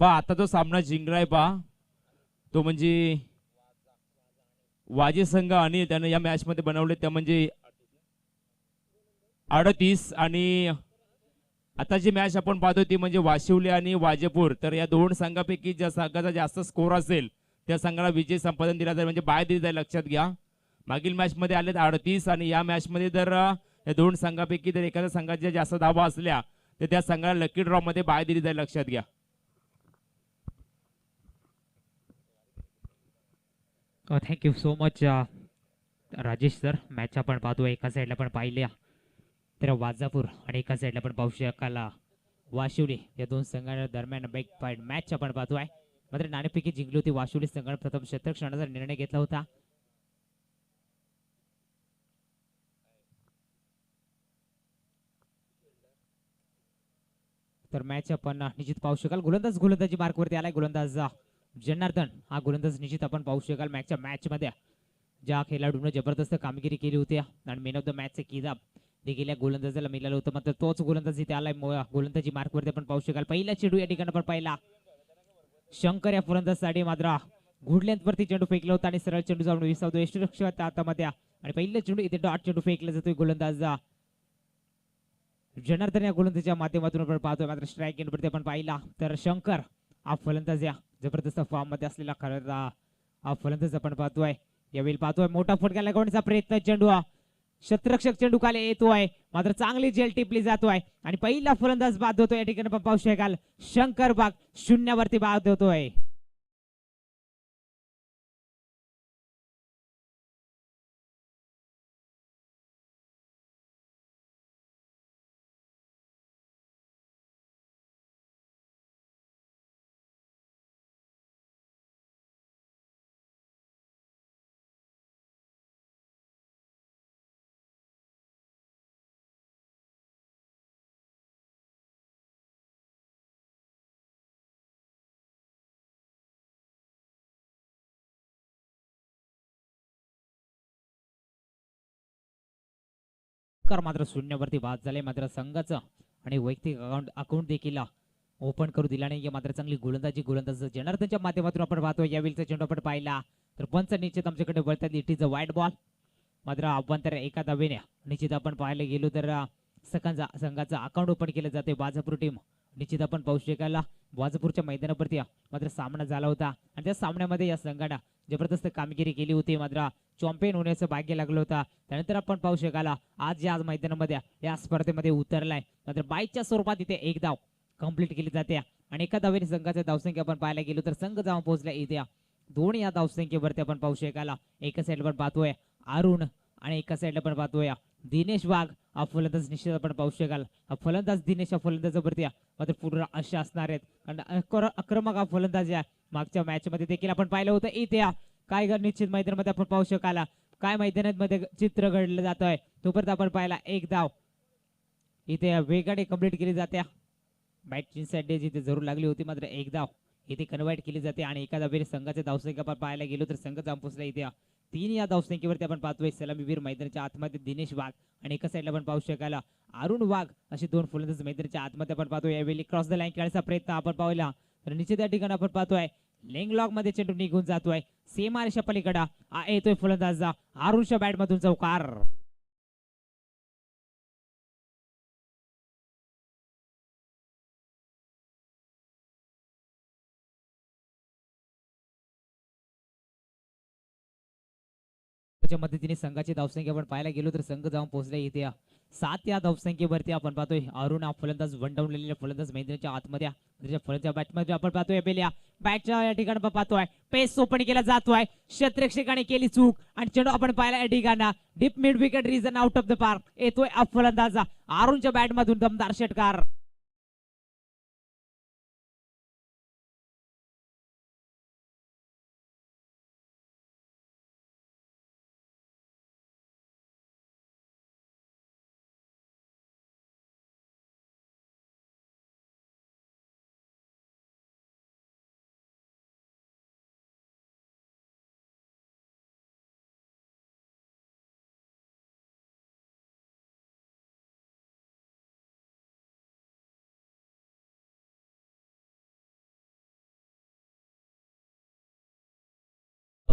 पहा आता जो सामना जिंकलाय पहा तो म्हणजे वाजे संघ आणि त्यानं या मॅच मध्ये बनवले त्या म्हणजे 38 आणि आता जी मॅच आपण पाहतो ती म्हणजे वाशिवले आणि वाजेपूर. तर या दोन संघापैकी ज्या संघाचा जास्त स्कोर असेल त्या संघाला विजय संपादन दिला जाईल म्हणजे बाय दिली जाईल. लक्षात घ्या मागील मॅच मध्ये आले 38 आणि या मॅच मध्ये जर या दोन संघापैकी जर एखाद्या संघाच्या जास्त धावा असल्या तर त्या संघाला लकी ड्रॉ मध्ये बाय दिली जाईल. लक्षात घ्या. Thank you so much Rajesh sir. Match आपण पाहतो एका साईडला पण पाहिल्या तर वाजापूर आणि एका साईडला पण पाहू शकाल वाशिवली या दोन संघांच्या दरम्यान बिग फाईट मॅच आपण पाहतोय. मात्र नाणेफेकी जिंकली होती वाशिवली संघाने प्रथम शतक क्षणाचा निर्णय घेतला होता. तर मॅच आपण निश्चित पाहू शकाल. गोलंदाजी मार्कवरती आलाय. गोलंदाज जनार्दन हा गोलंदाज निश्चित आपण पाहू शकाल. मॅचच्या मॅच मध्ये ज्या खेळाडूने जबरदस्त कामगिरी केली होती आणि मेन ऑफ द मॅचचे किताब देखील या गोलंदाजाला मिळालं होतं. मात्र तोच गोलंदाज इथे आलाय. गोलंदाजी मार्कवरती आपण पाहू शकाल. पहिला चेंडू या ठिकाणी आपण पाहिला शंकर या फलंदाजसाठी मात्र गुड लेंथ वरती चेंडू फेकला होता आणि सरळ चेंडू जाऊन विसावतो यष्टीरक्षक हातामध्ये आणि पहिला चेंडू इथे डॉट चेंडू फेकला जातोय. गोलंदाज जनार्दन या गोलंदाजीच्या माध्यमातून आपण पाहतोय. मात्र स्ट्राईक एंडवरती आपण पाहिला तर शंकर हा फलंदाज या जबरदस्त फॉर्म मध्ये असलेला खरा हा फलंदाज आपण पाहतोय. यावेळी पाहतोय मोठा फटका लागवण्याचा प्रयत्न. चेंडू क्षेत्ररक्षक चेंडू खाली येतोय मात्र चांगली जेल टिपली जातोय आणि पहिला फलंदाज बाद होतोय. या ठिकाणी आपण पाहू शकाल शंकर बाग शून्यावरती बाद होतोय. मात्र शून्यावरती बाद झाले. मात्र संघाचं आणि वैयक्तिक अकाउंट देखील ओपन करू दिला नाही. मात्र चांगली गोलंदाज जनार्दनच्या माध्यमातून आपण पाहतोय. यावेळीचा चेंडू आपण पाहिला तर पंच निश्चित आमच्याकडे वळतात. इट इज अ वाईट बॉल. मात्र अभ्यंतर एका धावेने निश्चित आपण पाहायला गेलो तर संघाचं अकाउंट ओपन केलं जाते. वाजापूर टीम निश्चित आपण पाहू शकायला वाजापूरच्या मैदानावरती मात्र सामना झाला होता आणि त्या सामन्यामध्ये या संघाने जबरदस्त कामगिरी केली होती. मात्र चॅम्पियन होण्याचं भाग्य लागलं होतं. त्यानंतर आपण पाहू शकाला आज या मैदानामध्ये या स्पर्धेमध्ये उतरलाय. मात्र बाईच्या स्वरूपात इथे एक धाव कंप्लीट केली जाते आणि एका धावेने संघाचा धावसंख्या आपण पाहायला गेलो तर संघ जाऊन पोहोचला इथे दोन या धावसंख्येवरती आपण पाहू शकाला. एका साईडला पण पाहतोय अरुण आणि एका साईडला पण पाहतोय दिनेश वाघ हा फलंदाज निश्चित आपण पाहू शकाल. हा फलंदाज दिनेश या फलंदाजावरती मात्र पूर्ण असे असणार आहेत कारण आक्रमक हा फलंदाज आहे. मागच्या मॅच मध्ये देखील आपण पाहिलं होतं इथे काय निश्चित मैदानामध्ये आपण पाहू शकाला काय मैदानामध्ये चित्र घडलं जात आहे. तोपर्यंत आपण पाहिला एक धाव इथे वेगाने कंप्लीट केली जाते. बॅटची साईड जिथे जरूर लागली होती मात्र एक धाव इथे कन्वर्ट केली जाते आणि एका धावेने संघाचे धावसंख्या आपण पाहायला गेलो तर संघ जाऊन पोहोचला इथे तीन या धावसंख्येवरती आपण पाहतोय. सलामीवीर मैदानाच्या आतमध्ये दिनेश वाघ आणि एका साईडला आपण पाहू शकाला अरुण वाघ असे दोन फलंदाज मैदानाच्या आतमध्ये आपण पाहतोय. यावेळी क्रॉस द लाईन खेळायचा प्रयत्न आपण पाहिला तर निश्चित या ठिकाणी आपण पाहतोय लेंग लॉक मध्ये चेंडू निघून जातोय. सीमारेषा पलीकडे येतोय फलंदाज अरुणच्या बॅट मधून चौकार. मदतीने संघाची धावसंख्या आपण पाहायला गेलो तर संघ जाऊन पोहोचले इथे 7 या धावसंख्येवरती आपण पाहतोय. अरुण हा फलंदाज वंडावलेल्या फलंदाज मैदानाच्या आतमध्ये फलंदाच्या बॅटमध्ये आपण पाहतोय बेलिया बॅटच्या या ठिकाणी आपण पाहतोय पेस ओपन केला जातोय. क्षेत्ररक्षकाने केली चूक आणि चेंडू आपण पाहिला या ठिकाणी deep mid wicket region out of the park येतोय फलंदाज अरुणच्या बॅट मधून दमदार षटकार.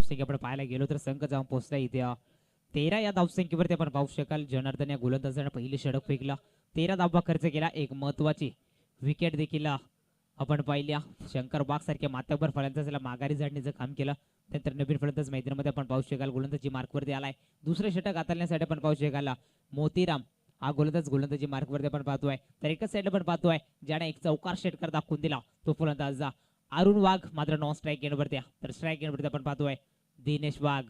धावसंख्या आपण पाहायला गेलो तर संघ जाऊन पोहोचला इथे 13 या धावसंख्येवरती आपण पाहू शकाल. जनार्दन या गोलंदाजाने पहिली षटक फेकला, 13 धावा खर्च केला, एक महत्वाची विकेट देखील आपण पाहिल्या. शंकर बाग सारख्या मातबर फलंदाजाला माघारी झाडण्याचं काम केलं. नंतर नवीन फलंदाज मैदानामध्ये आपण पाहू शकाल गोलंदाजी मार्कवरती आलाय. दुसरे षटक हाताळण्यासाठी आपण पाहू शकाल मोतीराम हा गोलंदाजी मार्कवरती आपण पाहतोय. तर एकाच साईडला आपण पाहतोय ज्याने एक चौकार षटकार दाखवून दिला तो फलंदाज अरुण वाघ, मात्र नॉन स्ट्राईक गेंडवरती. तर स्ट्राईक गेंडवरती आपण पाहतोय दिनेश वाघ.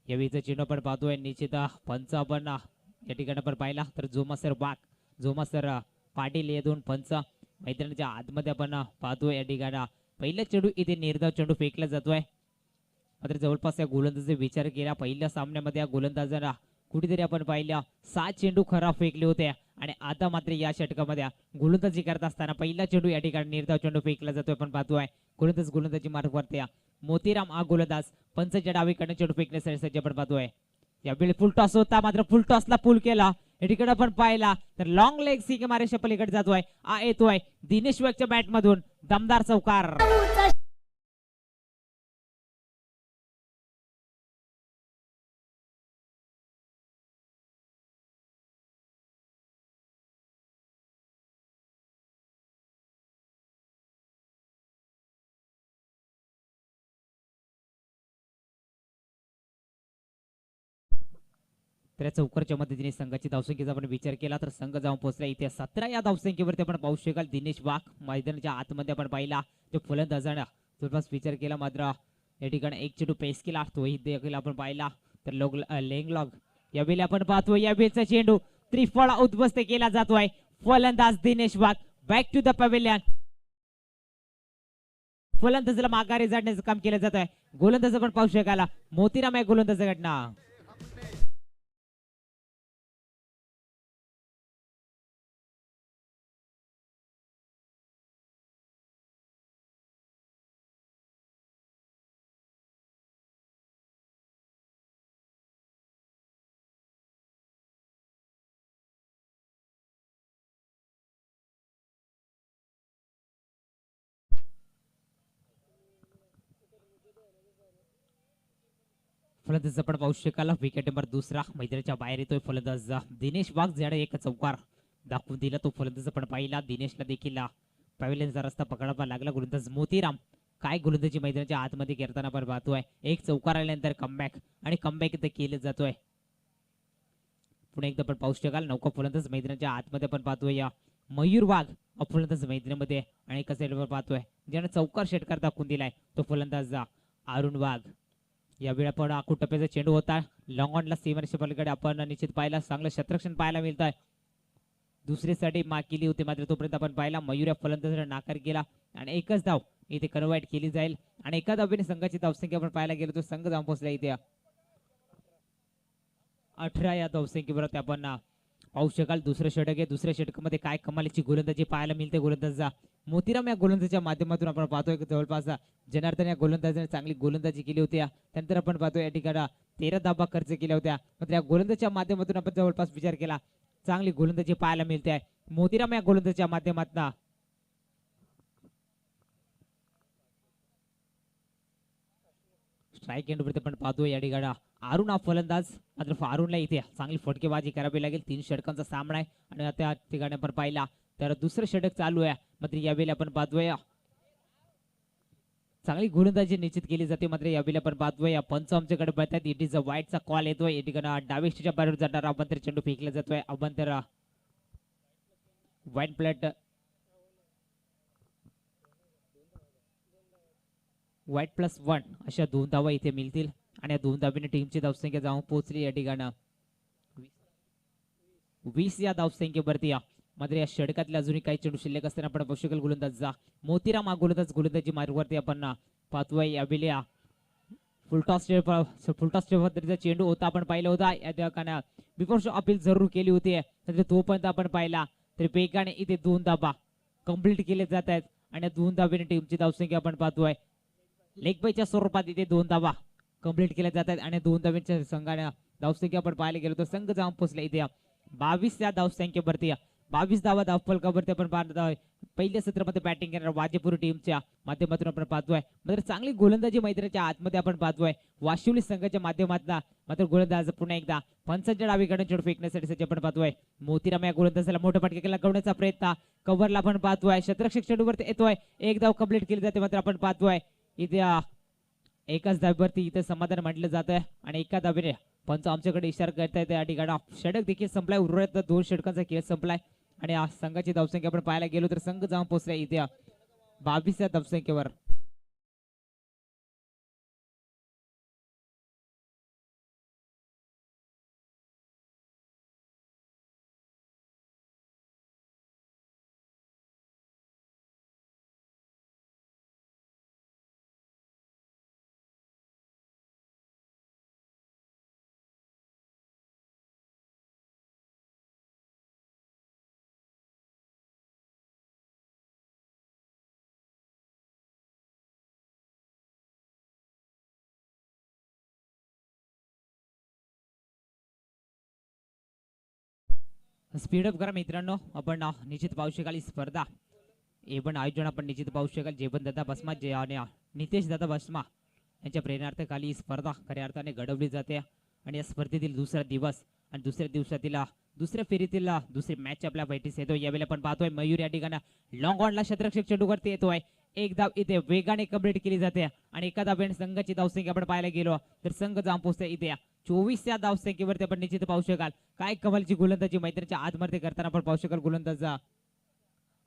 यावेळीचं चिन्ह आपण पाहतोय निश्चित पंच आपण या ठिकाणी आपण पाहिला तर जोमासर वाघ, जोमासर पाटील हे दोन पंच मैदानाच्या आतमध्ये आपण पाहतोय. या ठिकाणी पहिला चेंडू इथे निर्धाव चेंडू फेकला जातोय. मात्र जवळपास या गोलंदाजाचा विचार केला पहिल्या सामन्यामध्ये या गोलंदाजांना कुठेतरी आपण पाहिल्या 7 चेंडू खराब फेकले होते आणि आता मात्र या षटकामध्ये गोलंदाजी करत असताना पहिला चेंडू या ठिकाणी निर्धाव चेंडू फेकला जातोय. आपण पाहतोय गोलंदाजी मार्गवरती मोतीराम हा गोलंदाज पंचच्या डावीकडे चेंडू फेकण्यासाठी सज्ज आपण पाहतोय. यावेळी फुल टॉस होता मात्र फुल टॉसला पूल केला. या ठिकाणी आपण पाहिला तर लॉंग लेग सी मारेच्या पलीकडे जातोय. येतोय दिनेश वाघच्या बॅट मधून दमदार चौकार. तर या चौकारच्या मदतीने संघाची धावसंख्येचा आपण विचार केला तर संघ जाऊन पोहोचला इथे 17 या धावसंख्येवरती आपण पाहू शकाल. दिनेश वाघ मैदानाच्या आतमध्ये आपण पाहिला जो फलंदाजाने थोडाफार विचार केला मात्र या ठिकाणी एक चेंडू पेस केला तोही देखील आपण पाहिला. तर लेंगलॉग यावेळी आपण पाहतोय यावेळीचा चेंडू त्रिफळा उद्ध्वस्त केला जातोय. फलंदाज दिनेश वाघ बॅक टू द पवेलियन. फलंदाजाला माघारी जाण्याचं काम केलं जात आहे. गोलंदाज आपण पाहू शकाल मोतीराम या गोलंदाजाकडनं. फलंदाज आपण पाहू शकाल विकेट नंबर दुसरा मैदानाच्या बाहेर येतोय फलंदाज दिनेश वाघ ज्याने एक चौकार दाखवून दिला तो फलंदाज आपण पाहिला. दिनेशला देखील पवेलियनचा रस्ता पकडावा लागला. गोलंदाज मोतीराम काय गोलंदाजी मैदानाच्या आतमध्ये करताना आपण पाहतोय. एक चौकार आल्यानंतर कमबॅक आणि कमबॅक इथे केलं जातोय. पुन्हा एकदा आपण पाहू शकाल नौका फलंदाज मैदानाच्या आतमध्ये आपण पाहतोय या मयूर वाघ फलंदाज मैदानामध्ये आणि एका साईडवर पाहतोय ज्याने चौकार षटकार दाखवून दिलाय तो फलंदाज अरुण वाघ. यावेळी आपण आखूड टप्प्याचा चेंडू होता लॉंग ऑनला सीमारेषे पलीकडे आपण निश्चित पाहिला चांगलं क्षेत्ररक्षण पाहायला मिळत आहे. दुसरीसाठी माग केली होती मात्र तोपर्यंत आपण पाहिला मयूर या फलंदाजाने नाकार केला आणि एकच धाव इथे कन्वर्ट केली जाईल आणि एका धावेने संघाची धावसंख्या आपण पाहायला गेलो तो संघ जाऊन पोहोचला इथे 18 या धावसंख्येवर आपण पाहू शकाल. दुसरं षटक आहे. दुसऱ्या षटकामध्ये काय कमालीची गोलंदाजी पाहायला मिळते गोलंदाजा मोतीराम या गोलंदाजीच्या माध्यमातून आपण पाहतोय जवळपास जनार्दन या गोलंदाजाने चांगली गोलंदाजी केली होती. त्यानंतर आपण पाहतोय या ठिकाणी 13 धावा खर्च केल्या होत्या मात्र या गोलंदाजीच्या माध्यमातून आपण जवळपास विचार केला चांगली गोलंदाजी पाहायला मिळते आहे मोतीराम या गोलंदाजीच्या माध्यमातून. स्ट्राईक एंडवरती आपण पाहतोय या ठिकाणी अरुण हा फलंदाज मात्र अरुणला इथे चांगली फटकेबाजी करावी लागेल. 3 षटकांचा सामना आहे आणि त्या ठिकाणी आपण पाहिला तर दुसरं षटक चालू आहे मात्र यावेळी आपण पाहतोय चांगली गोलंदाजी निश्चित केली जाते मात्र यावेळी आपण पाहतोय पंच आमच्याकडे बघतात इट इज अ वाईटचा कॉल येतोय. या ठिकाणी डावीच्या बाहेर जाणारा अभ्यंतर चेंडू फेकला जातोय. अभ्यंतर वाईट प्लेट वाईट +1 अशा 2 धावा इथे मिळतील आणि या 2 धावेने टीमची धावसंख्या जाऊन पोहोचली या ठिकाणी 20 या धावसंख्येवरती. मात्र या षटकातले अजूनही काही चेंडू शिल्लक असताना आपण पाहू शकाल गोलंदाज मोतीराम हा गोलंदाजी मार्गवरती आपण पाहतोय. यावेळी फुलटॉस पद्धतीचा चेंडू होता आपण पाहिला होता या ठिकाणी बिफोर शॉ अपील जरूर केली होती तो पण आपण पाहिला तरी वेगाने इथे 2 धावा कंप्लीट केले जात आहेत आणि 2 धावेने टीमची धावसंख्या आपण पाहतोय लेग बायच्या स्वरूपात इथे 2 धावा कंप्लीट केल्या जात आहेत आणि 2 धावेच्या संघाने धावसंख्या आपण पाहायला गेलो तर संघ जाऊन पोहोचला इथे 22 या धावसंख्येवरती. 22 धावा धावफलकावरती आपण पाहतोय. पहिल्या सत्रामध्ये बॅटिंग करणार वाजेपूर टीमच्या माध्यमातून आपण पाहतोय. मात्र चांगली गोलंदाजी मैदानाच्या आतमध्ये आपण पाहतोय. वाशिवली संघाच्या माध्यमातून मात्र गोलंदाज पुन्हा एकदा पंचांच्या डावीकडे चेंडू फेकण्यासाठी सज्ज आपण पाहतोय. मोतीराम या गोलंदाजाला मोठा फटका केला गवण्याचा प्रयत्न कव्हरला आपण पाहतोय. शतरक्षक चेंडूवरती येतोय. एक धाव कंप्लीट केली जाते मात्र आपण पाहतोय इथे एकाच धावेवरती इथे समाधान मांडलं जात आहे आणि एका धावेने पंच आमच्याकडे इशारा करतायत. या ठिकाणी षटक देखील संपलाय. उर्वरित 2 षटकांचा खेळ संपलाय आणि या संघाची धावसंख्या आपण पाहायला गेलो तर संघ जाऊन पोहोचलाय इथे 22 या धावसंख्येवर. स्पीडअप करा मित्रांनो. आपण निश्चित पाहू शकाल ही स्पर्धा हे पण आयोजन आपण निश्चित पाहू शकाल. जेवण दादा बसमा जे आणि नितेश दादा बसमा यांच्या प्रेरणार्थाखाली ही स्पर्धा खऱ्या अर्थाने घडवली जाते आणि या स्पर्धेतील दुसरा दिवस आणि दुसऱ्या दिवसातील दुसऱ्या फेरीतील दुसरी मॅच आपल्या भेटीस येतो. यावेळी आपण पाहतोय मयूर या ठिकाणी लॉंग ऑनला शतरक्षक चेंडूवरती येतोय. एक धाव इथे वेगाने कंप्लीट केली जाते आणि एका धावेने संघाची धावसंख्या आपण पाहायला गेलो तर संघ जाऊन पोहोचते इथे 24 या धावसंख्येवरती आपण निश्चित पाहू शकाल. काय कमालची गोलंदाजी मैदानाच्या आतमध्ये करताना आपण पाहू शकाल. गोलंदाज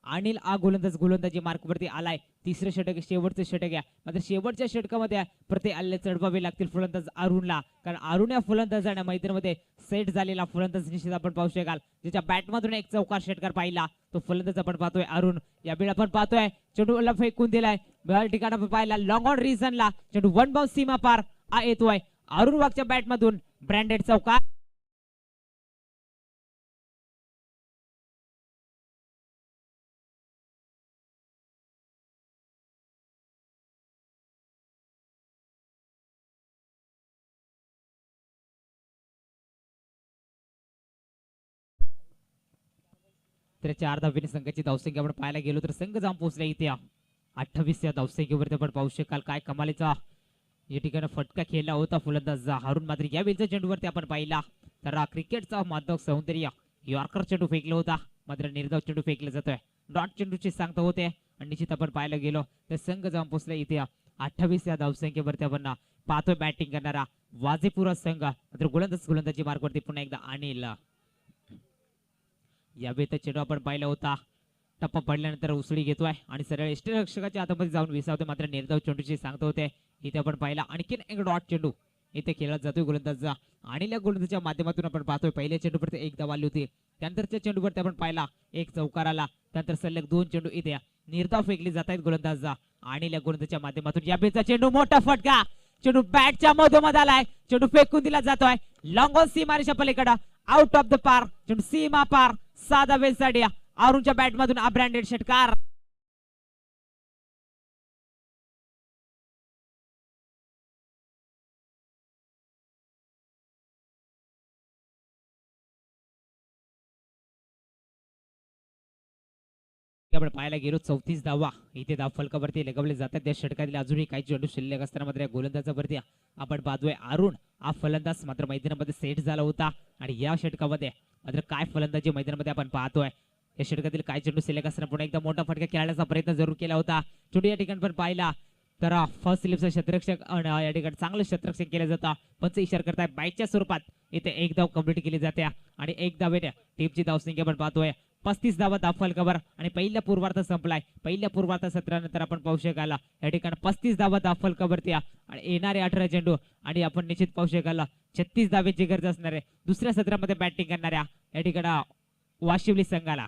अनिल गोलंदाजी मार्क वरती आलाय. तिसरं षटक शेवटचं षटक आहे. मात्र शेवटच्या षटकामध्ये प्रति अल्ले चढवावे लागतील फलंदाज अरुणला, कारण अरुण या फलंदाजाने मैदानामध्ये सेट झालेला फलंदाज निश्चित आपण पाहू शकाल. ज्याच्या बॅटमधून एक चौकार षटकार पाहिला तो फलंदाज आपण पाहतोय अरुण. यावेळी आपण पाहतोय चेंडूला फेकून दिलाय. या ठिकाणी आपण पाहिला लॉंग ऑन रिझनला चेंडू 1 बाउन्स सीमा पार येतोय. अरुण वागच्या बॅटमधून ब्रँडेड चौकार. तर 4 धावेने संघाची धावसंख्या आपण पाहायला गेलो तर संघ जाऊन पोहोचला इथे 28 या धावसंख्येवरती आपण पाहू शकाल. काय कमालीचा या ठिकाणी फटका खेळला होता फलंदाज अरुण. मात्र यावेळीच्या चेंडूवरती आपण पाहिला तर क्रिकेटचा मादक सौंदर्य यॉर्कर चेंडू फेकला होता. मात्र निर्धाव चेंडू फेकला जातोय. डॉट चेंडूची सांगता होते आणि निश्चित आपण पाहायला गेलो तर संघ जाऊन पोहोचला इथे 28 या धावसंख्येवरती आपण पाहतोय बॅटिंग करणारा वाजेपुरा संघ. मात्र गोलंदाजी मार्कवरती पुन्हा एकदा अनिल. यावेळी तर चेंडू आपण पाहिला होता टप्पा पडल्यानंतर उसळी घेतोय आणि सरळ यष्टीरक्षकाच्या हातामध्ये जाऊन विसावतोय. मात्र निर्धाव चेंडूची सांगता होते. इथे आपण पाहिला आणखीन एक डॉट चेंडू इथे खेळला जातोय गोलंदाज आणि या गोलंदाजीच्या माध्यमातून आपण पाहतोय पहिल्या चेंडूवरती एक धाव आली होती. त्यानंतरच्या चेंडूवरती आपण पाहिला एक चौकार आला. त्यानंतर सलग 2 चेंडू इथे निर्धाव फेकली जात आहेत गोलंदाज आणि या गोलंदाजीच्या माध्यमातून यावेळीचा चेंडू मोठा फटका. चेंडू बॅटच्या मधोमध आलाय. चेंडू फेकून दिला जातोय लॉंग ऑन सीमारेषा पलीकडे आउट ऑफ द पार. चेंडू सीमा पार 6 धावेसाठी अरुणच्या बॅटमधून ब्रँडेड षटकार. आपण पाहायला गेलो 34 धावा इथे धाव फलकावरती लगवले जातात. त्या षटकातील अजूनही काही चेंडू शिल्लक असताना मात्र या गोलंदाजावरती आपण पाहतोय अरुण हा फलंदाज मात्र मैदानामध्ये सेट झाला होता आणि या षटकामध्ये मात्र काय फलंदाजी मैदानामध्ये आपण पाहतोय. या षटकातील काय चेंडू शिल्लक असताना पुन्हा एकदा मोठा फटका खेळण्याचा प्रयत्न जरूर केला होता. चेंडू या ठिकाणी पण पाहिला तर फर्स्ट स्लिपचा शतरक्षक या ठिकाणी चांगलं शतरक्षक केलं जातं. पंच इशारा करताय बाईकच्या स्वरूपात इथे एक धाव कंप्लीट केली जाते आणि एक धावेने टीमची धावसंख्या आपण पाहतोय 35 धावा धाव फलकावर आणि पहिल्या पूर्वार्ध संपलाय. पहिल्या पूर्वार्ध सत्रानंतर आपण पाहू शकाल या ठिकाणी 35 धावा धाव फलकावरती आणि येणारे 18 चेंडू आणि आपण निश्चित पाहू शकाल 36 धावेची गरज असणार आहे दुसऱ्या सत्रामध्ये बॅटिंग करणाऱ्या या ठिकाणी वाशिवली संघाला.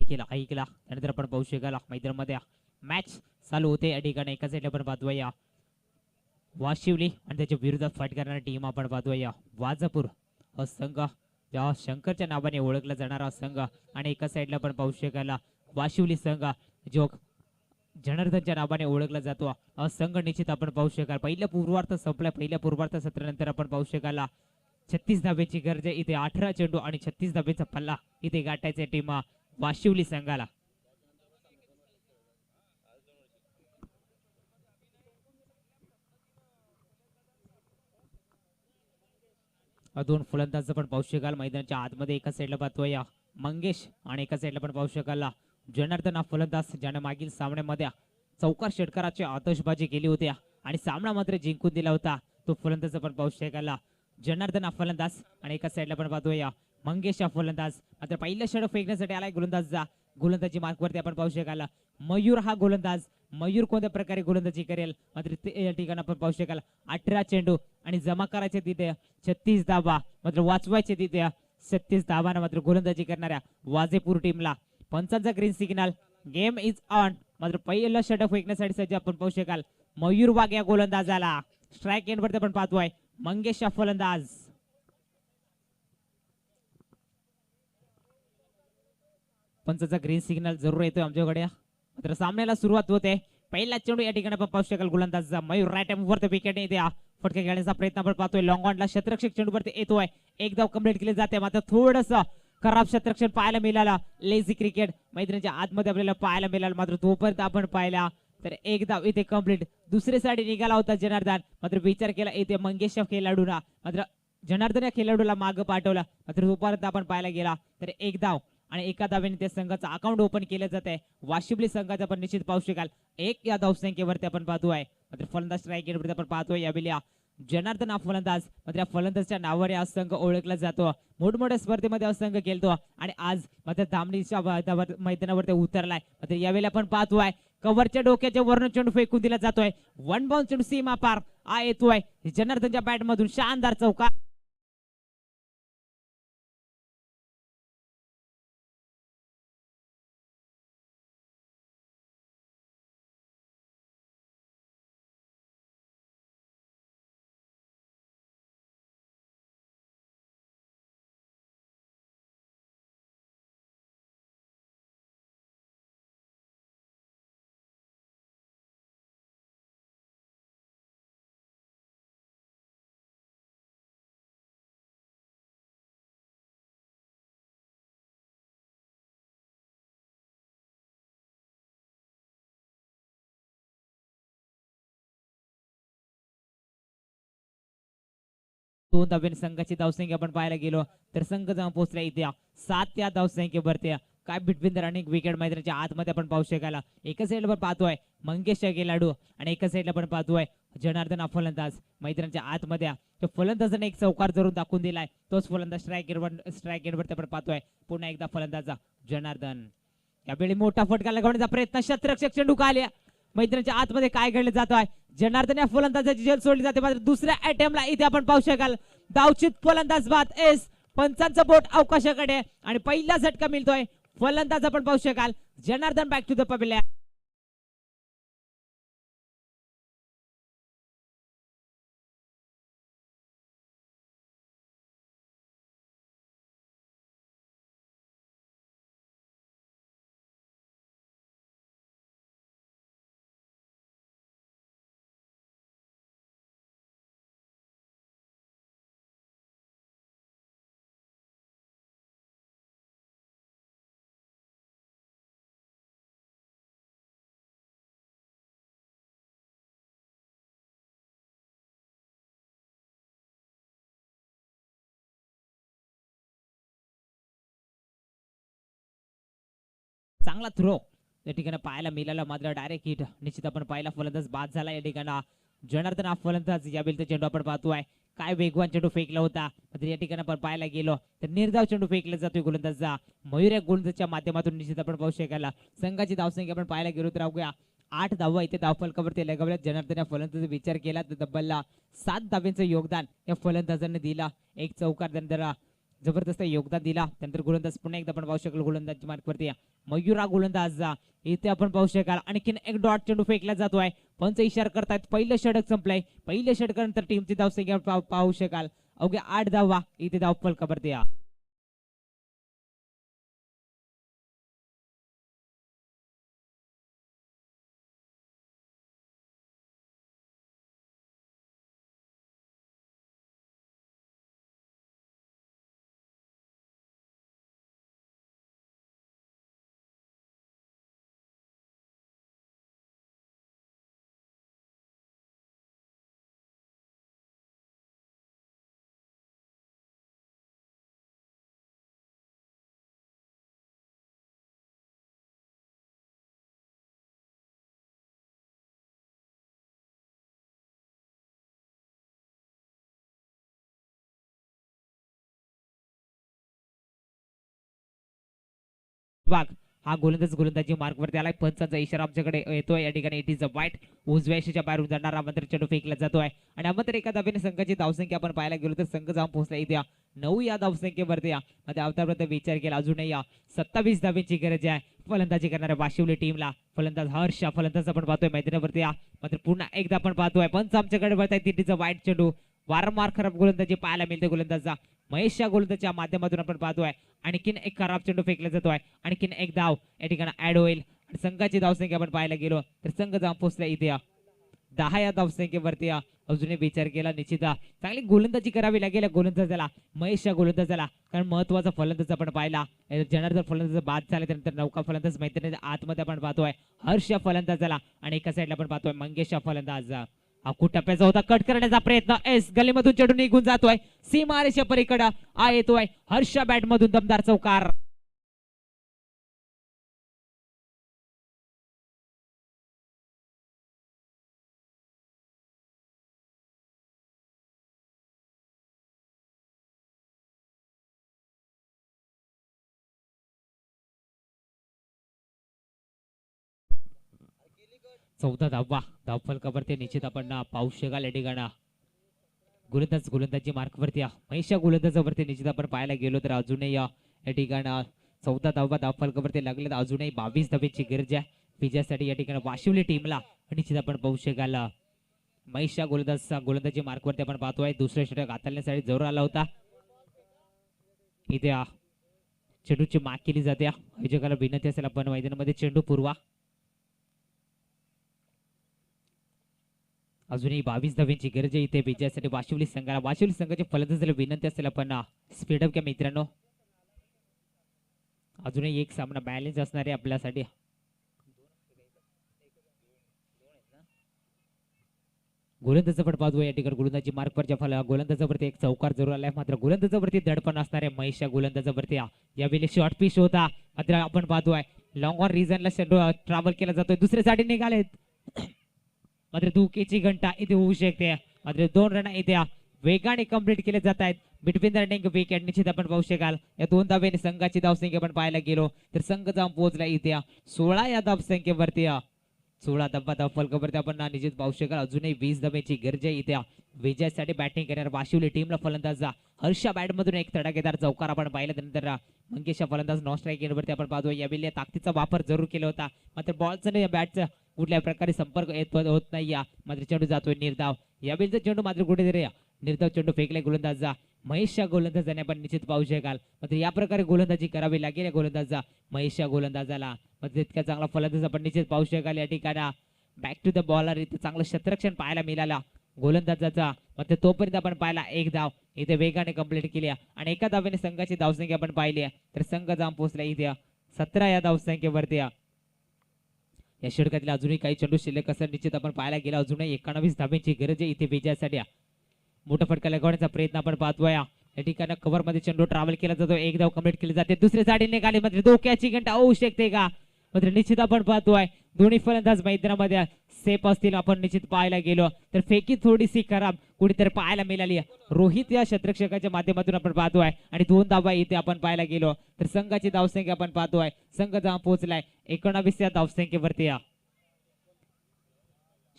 केला ऐकला. त्यानंतर आपण पाहू शकाल मैदानामध्ये मॅच चालू होते या ठिकाणी. एका साईडला आपण पाहतोय या वाशिवली आणि त्याच्या विरोधात फाईट करणारी टीम आपण पाहतोय या वाजापूर हा संघ, त्या शंकरच्या नावाने ओळखला जाणारा संघ. आणि एका साईडला आपण पाहू शकाल वाशिवली संघ जो जनार्दनच्या नावाने ओळखला जातो हा संघ. निश्चित आपण पाहू शकाल पहिल्या पूर्वार्ध संपला. पहिल्या पूर्वार्ध सत्रानंतर आपण पाहू शकाल 36 धाब्याची गरज आहे इथे. 18 चेंडू आणि 36 धाब्याचा पल्ला इथे गाठायचा टीम वाशिवली संघाला. दोन फलंदाज आपण पाहू शकाल मैदानाच्या आतमध्ये. एका साईडला पाहतोय या मंगेश आणि एका साईडला आपण पाहू शकाल जनार्दन हा फलंदाज ज्याने मागील सामन्यामध्ये चौकार षटकाराची आतषबाजी केली होती आणि सामना मात्र जिंकून दिला होता. तो फलंदाज आपण पाहू शकाल जनार्दन हा फलंदाज आणि एका साईडला आपण पाहतोय या मंगेश हा फलंदाज. मात्र पहिलं षटक फेकण्यासाठी आलाय गोलंदाज. गोलंदाजी मार्कवरती आपण पाहू शकाल मयूर हा गोलंदाज. मयूर कोणत्या प्रकारे गोलंदाजी करेल मात्र या ठिकाणी आपण पाहू शकाल 18 चेंडू आणि जमा करायचे तिथे 36 धावा, मात्र वाचवायचे तिथे 36 धावांना मात्र गोलंदाजी करणाऱ्या वाजेपूर टीमला पंचांचा green signal. Game is on. मात्र पहिलं षटक फेकण्यासाठी सज्ज आपण पाहू शकाल मयूर वाघ या गोलंदाजाला. स्ट्राईक एंडवरती आपण पाहतोय मंगेश हा फलंदाज. पंचाचा ग्रीन सिग्नल जरूर येतोय आमच्याकडे. मात्र सामन्याला सुरुवात होते. पहिला चेंडू या ठिकाणी आपण पाहू शकाल गोलंदाज मयूर राईट वरती विकेट येते. फटके खेळण्याचा प्रयत्न आपण पाहतोय. लॉंग ऑनला शतरक्षक चेंडूवरती येतोय. एक धाव कंप्लीट केली जाते. मात्र थोडस खराब शतरक्षण पाहायला मिळाला. लेझी क्रिकेट मैदानाच्या आतमध्ये आपल्याला पाहायला मिळालं. मात्र तोपर्यंत आपण पाहिला तर एक धाव इथे कंप्लीट. दुसरी साइड निघाला होता जनार्दन. मात्र विचार केला इथे मंगेश खेळाडूला. मात्र जनार्दन या खेळाडूला मागे पाठवला. मात्र तोपर्यंत आपण पाहायला गेला तर एक धाव आणि एका धावेने त्या संघाचं अकाउंट ओपन केलं जात आहे. वाशिवली संघाचं आपण निश्चित पाहू शकाल एक या धावसंख्येवरती आपण पाहतोय. मात्र फलंदाज स्ट्राईक रेटवरती आपण पाहतोय यावेळी जनार्दन हा फलंदाज. मात्र या फलंदाजच्या नावाने हा संघ ओळखला जातो. मोठमोठ्या स्पर्धेमध्ये हा संघ खेळतो आणि आज मात्र धामणीच्या मैदानावरती उतरलाय. मात्र यावेळी आपण पाहतोय कव्हरच्या डोक्याच्या वरून चेंडू फेकून दिला जातोय. वन बाउंड चेंडू सीमा पार हा येतोय जनार्दनच्या बॅट मधून. शानदार चौकार. दोन धाब्याने संघाची धावसंख्या आपण पाहायला गेलो तर संघ जाऊन पोहोचला इथे 7 या धावसंख्येवरती. काय बिटवीन द रनिंग विकेट मैदानाच्या आतमध्ये आपण पाहू शकाल. एका साईडला आपण पाहतोय मंगेश खेळाडू आणि एका साईडला आपण पाहतोय जनार्दन हा फलंदाज. मैदानाच्या आतमध्ये तो फलंदाजाने एक चौकार जरूर दाखवून दिलाय. तोच फलंदाज स्ट्राईक एंडवरती आपण पाहतोय पुन्हा एकदा फलंदाज जनार्दन. यावेळी मोठा फटका लगवण्याचा प्रयत्न. शतरक्षक चेंडू काढल्या. मैदानाच्या आतमध्ये काय घडलं जात आहे. जनार्दन या फलंदाजाची झेल सोडली जाते. मात्र दुसऱ्या अटेम्प्टला इथे आपण पाहू शकाल धावचित फलंदाज बाद एस. पंचांचं बोट अवकाशाकडे आणि पहिला झटका मिळतोय. फलंदाज आपण पाहू शकाल Janardan back to the pavilion. चांगला थ्रो या ठिकाणी पाहायला मिळाला. मात्र डायरेक्ट हिट. निश्चित आपण पाहिला फलंदाज बाद झाला या ठिकाणी. जनार्दन हा फलंदाज यावेळी चेंडू आपण पाहतोय काय वेगवान चेंडू फेकला होता. मात्र या ठिकाणी आपण पाहायला गेलो तर निर्धाव चेंडू फेकला जातोय गोलंदाजचा. मयूर या गोलंदाजच्या माध्यमातून निश्चित आपण पाहू शकाल. संघाची धावसंख्या आपण पाहायला गेलो तर अवघ्या 8 धावा इथे धावफलकावरती लगावल्यात. जनार्दन या फलंदाजाचा विचार केला तर तब्बल 7 धाव्यांचं योगदान या फलंदाजाने दिला. एक चौकार त्यानंतर जबरदस्त योगदान दिला. त्यानंतर गोलंदाज पुन्हा एकदा आपण पाहू शकलो गोलंदाजी मार्कवरती मयुरा गोलंदाज इथे आपण पाहू शकाल. आणखीन एक डॉट चेंडू फेकला जातोय. पंच इशारा करतायत पहिलं षटक संपलंय. पहिल्या षटकानंतर टीमची धावसंख्या पाहू शकाल अवघ्या 8 धावा इथे धाव फलकावरती या. वाघ हा गोलंदाजी मार्कवरती आलाय. पंचांचा इशारा आमच्याकडे येतोय. या ठिकाणी इट इज अ वाईट. उजव्या यशाच्या बाहेरून जाणारा मात्र चेंडू फेकला जातोय आणि मात्र एका धावेने संघाची धावसंख्या आपण पाहायला गेलो तर संघ जाऊन पोहोचला इथे 9 या धावसंख्येवरती. मध्ये अवतापर्यंत विचार केला अजूनही 27 धावेची गरज आहे फलंदाजी करणाऱ्या वाशिवली टीमला. फलंदाज हर्ष फलंदाज आपण पाहतोय मैदानावरती मात्र पुन्हा एकदा आपण पाहतोय पंच आमच्याकडे वळतायत. इट इज अ वाईट चेंडू. वारंवार खराब गोलंदाजी पाहायला मिळते गोलंदाजा महेश या गोलंदाजीच्या माध्यमातून आपण पाहतोय. आणखीन एक खराब चेंडू फेकला जातोय. आणखीन एक धाव या ठिकाणी ऍड होईल आणि संघाची धावसंख्या आपण पाहायला गेलो तर संघ जाऊन पोहोचला इथे 10 या धावसंख्येवरती. अजूनही विचार केला निश्चित चांगली गोलंदाजी करावी लागेल गोलंदाजाला महेश या गोलंदाजाला. कारण महत्वाचा फलंदाज आपण पाहिला जनार्दन फलंदाज बाद झाले त्यानंतर नौका फलंदाज मैत्रिणी आतमध्ये आपण पाहतोय हर्ष या फलंदाजाला आणि एका साईडला आपण पाहतोय मंगेश या फलंदाज. हा टप्प्याचा होता कट करण्याचा प्रयत्न एस गलीमधून चेंडू निघून जातोय सीमारेषा पलीकडे येतोय हर्ष बॅट मधून दमदार चौकार. चौदा धावा धाव फलकावरती निश्चित आपण पाहू शकाल. या ठिकाणी गोलंदाजी मार्कवरती महेश गोलंदाजावरती निश्चित आपण पाहायला गेलो तर अजूनही या ठिकाणी 14 धावा धाव फलकावरती लागले. अजूनही 22 धावेची गरज आहे विजयासाठी या ठिकाणी वाशिवली टीमला. निश्चित आपण पाहू शकाल महेश गोलंदाजी मार्कवरती आपण पाहतोय. दुसऱ्या षटक हाताळण्यासाठी जोर आला होता. इथे चेंडूची माग केली जाते. आयोजकाला विनंती असेल आपण मैदानामध्ये चेंडू पुरवा. अजूनही 22 धावेची गरज आहे इथे विजयासाठी वाशिवली संघाला. वाशिवली संघाची फलंदाजाला विनंती असेल आपण स्पीडअप घ्या मित्रांनो. अजूनही एक सामना बॅलन्स असणार आहे आपल्यासाठी. गोलंदाजावर पाहतो या ठिकाणी गोलंदाजी मार्कवरच्या गोलंदाजावरती एक चौकार जरूर आलाय मात्र गोलंदाजावरती दडपण असणार आहे महेश गोलंदाजावरती. यावेळी शॉर्ट पिच होता मात्र आपण पाहतोय लॉंग ऑन रिझनला ट्रॅव्हल केला जातोय. दुसऱ्या साठी निघालेत मात्र धुकेची घंटा इथे होऊ शकते. मात्र 2 रन इथे वेगाने कंप्लीट केले जात आहेत बिटवीन द रनिंग विकेट. निश्चित आपण पाहू शकाल या 2 धावेने संघाची धावसंख्या आपण पाहायला गेलो तर संघ जाऊन पोहोचला इथे 16 या धावसंख्येवरती. 16 धावा धाव फलकावरती आपण निश्चित पाहू शकाल. अजूनही 20 धावेची गरज आहे इथे विजयासाठी बॅटिंग करणार वाशिवली टीमला. फलंदाज हर्षा बॅट मधून एक तडाखेदार चौकार आपण पाहिला. त्यानंतर मंगेश फलंदाज नॉन स्ट्राईक वरती आपण पाहतो यावेळी ताकदीचा वापर जरूर केला होता मात्र बॉलचा बॅटचा कुठल्या प्रकारे संपर्क होत नाही. मात्र चेंडू जातोय निर्धाव. यावेळीचा चेंडू मात्र कुठेतरी निर्धाव चेंडू फेकलाय गोलंदाज महेश गोलंदाजाने आपण निश्चित पाहू शकाल. मात्र या प्रकारे गोलंदाजी करावी लागेल गोलंदाज महेश गोलंदाजाला. मात्र इतका चांगला फलंदाज आपण निश्चित पाहू शकाल. या ठिकाणी बॅक टू द बॉलर इथे चांगलं क्षेत्ररक्षण पाहायला मिळाला गोलंदाजाचा. मात्र तोपर्यंत आपण पाहिला एक धाव इथे वेगाने कंप्लीट केली आणि एका धावेने संघाची धावसंख्या आपण पाहिली तर संघ जाऊन पोहोचला इथे 17 या धावसंख्येवरती. या षटकातील अजूनही काही चेंडू शिल्लक असं निश्चित आपण पाहायला गेला. अजूनही 91 धावेची गरज आहे इथे विजयासाठी. मोठा फटका लगवण्याचा प्रयत्न आपण पाहतोय. या ठिकाणी कव्हर मध्ये चेंडू ट्रॅव्हल केला जातो. एक धाव कंप्लीट केली जाते. दुसऱ्या साठी निघाली मात्र धोक्याची घंटा होऊ शकते का मात्र निश्चित आपण पाहतोय दोन्ही फलंदाज मैदानामध्ये सेफ असतील. आपण निश्चित पाहायला गेलो तर फेकी थोडीशी खराब कुठेतरी पाहायला मिळाली. रोहित या क्षेत्ररक्षकाच्या माध्यमातून आपण पाहतोय आणि 2 धावा इथे आपण पाहायला गेलो तर संघाची धावसंख्या आपण पाहतोय संघ जाऊन पोहोचलाय 19 या धावसंख्येवरती.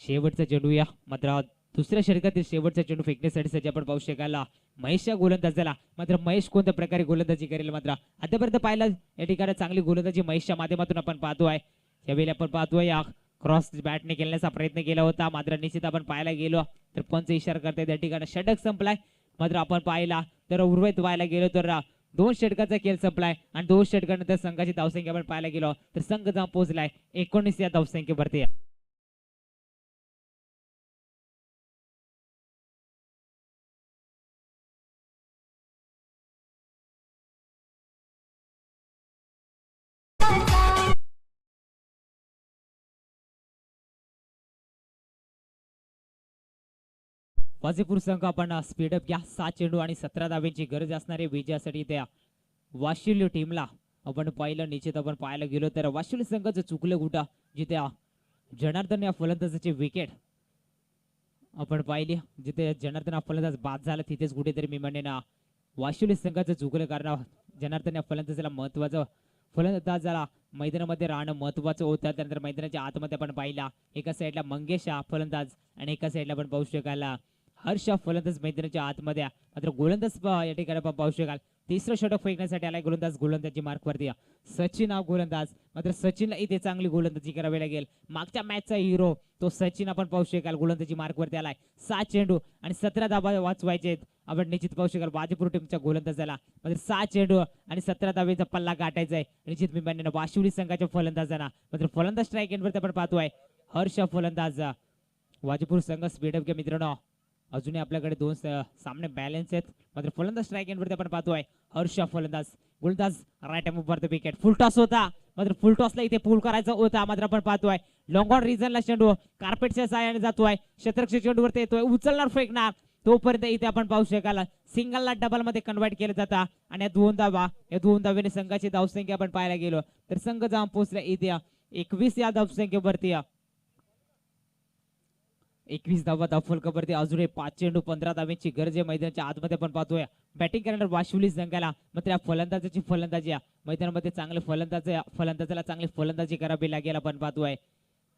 शेवटचा चेंडू मात्र दुसऱ्या षटकातील शेवटचा चेंडू फेकण्यासाठी सज्ज आपण पाहू शकाल महेशच्या गोलंदाजाला. मात्र महेश कोणत्या प्रकारे गोलंदाजी करेल मात्र आतापर्यंत पाहिलं या ठिकाणी चांगली गोलंदाजी महेशच्या माध्यमातून आपण पाहतोय. यावेळी आपण पाहतोय क्रॉस बॅटने खेळण्याचा प्रयत्न केला होता मात्र निश्चित आपण पाहायला गेलो तर पंच इशारा करते त्या ठिकाणी षटक संपलाय. मात्र आपण पाहिला तर उर्वरित व्हायला गेलो तर 2 षटकाचा खेळ संपलाय आणि 2 षटकानंतर संघाची धावसंख्या आपण पाहायला गेलो तर संघ जाऊन पोहोचलाय 19 या धावसंख्येवरती. वाजेपूर संघ आपण स्पीडअप घ्या. 7 चेंडू आणि 17 धावांची गरज असणारे विजयासाठी त्या वाशिवली टीमला आपण पाहिलं. निश्चित आपण पाहायला गेलो तर वाशिवली संघाचं चुकलं कुठं जिथे जनार्दन या फलंदाजाची विकेट आपण पाहिली. जिथे जनार्दन हा फलंदाज बाद झाला तिथेच कुठेतरी मी म्हणेन वाशिवली संघाचं चुकलं कारण जनार्दन या फलंदाजाला महत्वाचं फलंदाजाला मैदानामध्ये राहणं महत्वाचं होतं. त्यानंतर मैदानाच्या आतमध्ये आपण पाहिला एका साईडला मंगेश हा फलंदाज आणि एका साईडला आपण पाहू शकाल हर्ष फलंदाज मैदानाच्या आतमध्ये. मात्र गोलंदाज या ठिकाणी आपण पाहू शकाल तिसरं षटक फेकण्यासाठी आलाय गोलंदाजी मार्कवरती सचिन हा गोलंदाज. मात्र सचिनला इथे चांगली गोलंदाजी करावी लागेल. मागच्या मॅचचा हिरो तो सचिन आपण पाहू शकाल गोलंदाजी मार्कवरती आलाय. 7 चेंडू आणि 17 धावा वाचवायचे आपण निश्चित पाहू शकाल वाजेपूर टीमच्या गोलंदाजाला. मात्र 7 चेंडू आणि 17 धावेचा पल्ला गाठायचा आहे निश्चित मी म्हणेन वाशिवली संघाच्या फलंदाजांना. मात्र फलंदाज स्ट्राईक एंडवरती आपण पाहतोय हर्ष फलंदाज. वाजेपूर संघ स्पीडअप घ्या मित्रांनो. अजूनही आपल्याकडे 2 सामने बॅलन्स आहेत. मात्र फलंदाज स्ट्राईक एंडवरती आपण पाहतोय हर्ष फलंदाज. गोलंदाज राईट हँड वर विकेट. फुल टॉस होता मात्र फुल टॉसला इथे पूल करायचा होता. मात्र आपण पाहतोय लॉंग ऑन रिजनला चेंडू कार्पेटच्या साहाय्याने जातोय. शतरक्षक चेंडूवरती येतोय उचलणार फेकणार तोपर्यंत इथे आपण पाहू शकाल सिंगलला डबल मध्ये कन्वर्ट केलं जातं आणि या 2 धावेने संघाची धावसंख्या आपण पाहायला गेलो तर संघ जाऊन पोहोचला इथे 21 या धावसंख्येवरती. 21 धावा धावफलकावरती अजून 5 चेंडू 15 धावांची गरज आहे मैदानाच्या आतमध्ये आपण पाहतोय. बॅटिंग करणार वाशिवली संघाला. मात्र या फलंदाजाची फलंदाजी मैदानामध्ये चांगले फलंदाजाला चांगली फलंदाजी करावी लागेल आपण पाहतोय.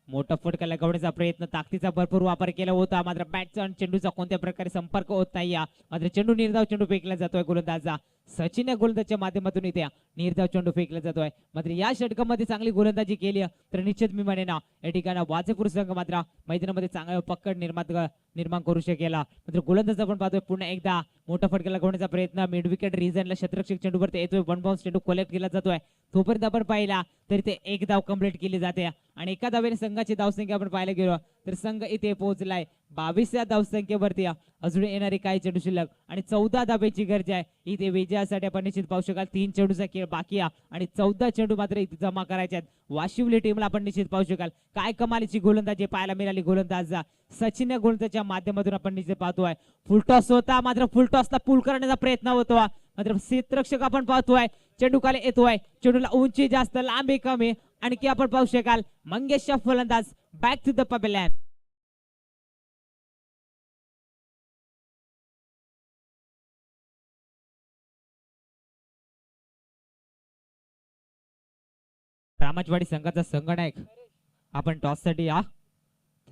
मोठा फटका लगावण्याचा प्रयत्न ताकदीचा भरपूर वापर केला होता मात्र बॅटचा आणि चेंडूचा कोणत्या प्रकारे संपर्क होत नाही. मात्र चेंडू निर्धाव चेंडू फेकला जातोय गोलंदाजा सचिन या गोलंदाजच्या माध्यमातून इथे निर्धाव चेंडू फेकला जातोय. मात्र या षटकामध्ये चांगली गोलंदाजी केली तर निश्चित मी म्हणेन या ठिकाणी वाजेपूर संघ मात्र मैदानामध्ये चांगला पकड निर्माण करू शकेल. मात्र गोलंदाज आपण पाहतोय पुन्हा एकदा मोठा फटका लगावण्याचा प्रयत्न मिड विकेट रिजनला शतरक्षक चेंडूवरती येतोय. 1 बाउन्स चेंडू कलेक्ट केला जातोय. तोपर्यंत आपण पाहिला तर ते 1 धाव कंप्लीट केली जाते आणि एका धावेने संघाची धावसंख्या आपण पाहायला गेलो तर संघ इथे पोहोचलाय 22 या धावसंख्येवरती. अजून येणारी काही चेंडू शिल्लक आणि 14 धावेची गरज आहे इथे विजयासाठी. आपण निश्चित पाहू शकाल 3 चेंडूचा खेळ बाकी आणि 14 चेंडू मात्र इथे जमा करायचे आहेत वाशिवली टीमला. आपण निश्चित पाहू शकाल काय कमालीची गोलंदाजी पाहायला मिळाली गोलंदाज सचिन या गोलंदाजच्या माध्यमातून आपण निश्चित पाहतोय. फुलटॉस होता मात्र फुलटॉसला पूल करण्याचा प्रयत्न होतो मात्र क्षेत्ररक्षक आपण पाहतोय चेंडू खाली येतोय. चेंडूला उंची जास्त लांबी कमी आणखी आपण पाहू शकाल मंगेशचा फलंदाज बॅक टू द पवेलियन. रामाचवाडी संघाचा संघनायक आपण टॉस साठी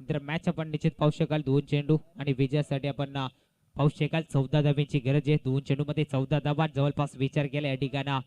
तर मॅच आपण निश्चित पाहू शकाल 2 चेंडू आणि विजयासाठी आपण पाहू शकाल 14 धावांची गरज आहे. 2 चेंडू मध्ये 14 धावा जवळपास विचार केला या ठिकाणी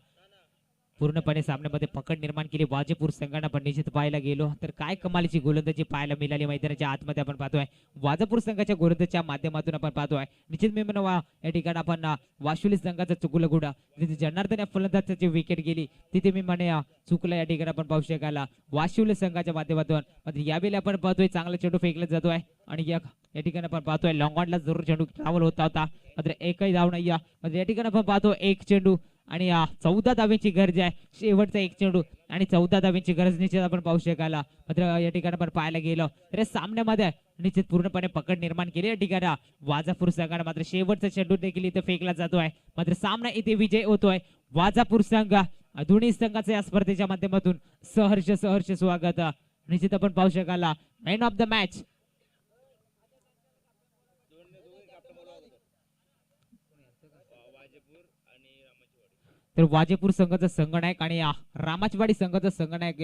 पूर्णपणे सामन्यामध्ये पकड निर्माण केली वाजेपूर संघाने. आपण निश्चित पाहायला गेलो तर काय कमालीची गोलंदाजी पाहायला मिळाली मैदानाच्या आतमध्ये आपण पाहतोय वाजेपूर संघाच्या गोलंदाजीच्या माध्यमातून आपण पाहतोय. निश्चित मी म्हणवा या ठिकाणी आपण वाशिवली संघाचा चुकलं गुडा तिथे जनार्दन या फलंदाजाची विकेट गेली तिथे मी म्हणे चुकलं या ठिकाणी आपण पाहू शकाल वाशिवली संघाच्या माध्यमातून. मात्र यावेळी आपण पाहतोय चांगला चेंडू फेकला जातोय आणि या ठिकाणी आपण पाहतोय लॉंग ऑनला जरूर चेंडू ट्रॅव्हल होता मात्र एकही धाव नाही. मात्र या ठिकाणी आपण पाहतो 1 चेंडू आणि 14 धावेची गरज आहे. शेवटचा 1 चेंडू आणि 14 धावेची गरज निश्चित आपण पाहू शकाल. मात्र या ठिकाणी आपण पाहायला गेलो तर सामन्यामध्ये निश्चित पूर्णपणे पकड निर्माण केली या ठिकाणी वाजापूर संघाने. मात्र शेवटचा चेंडू देखील इथे फेकला जातोय. मात्र सामना इथे विजय होतोय वाजापूर संघ. दोन्ही संघाचे या स्पर्धेच्या माध्यमातून सहर्ष स्वागत निश्चित आपण पाहू शकाल. मॅन ऑफ द मॅच तर वाजेपूर संघाचा संघनायक आणि रामाचवाडी संघाचा संघनायक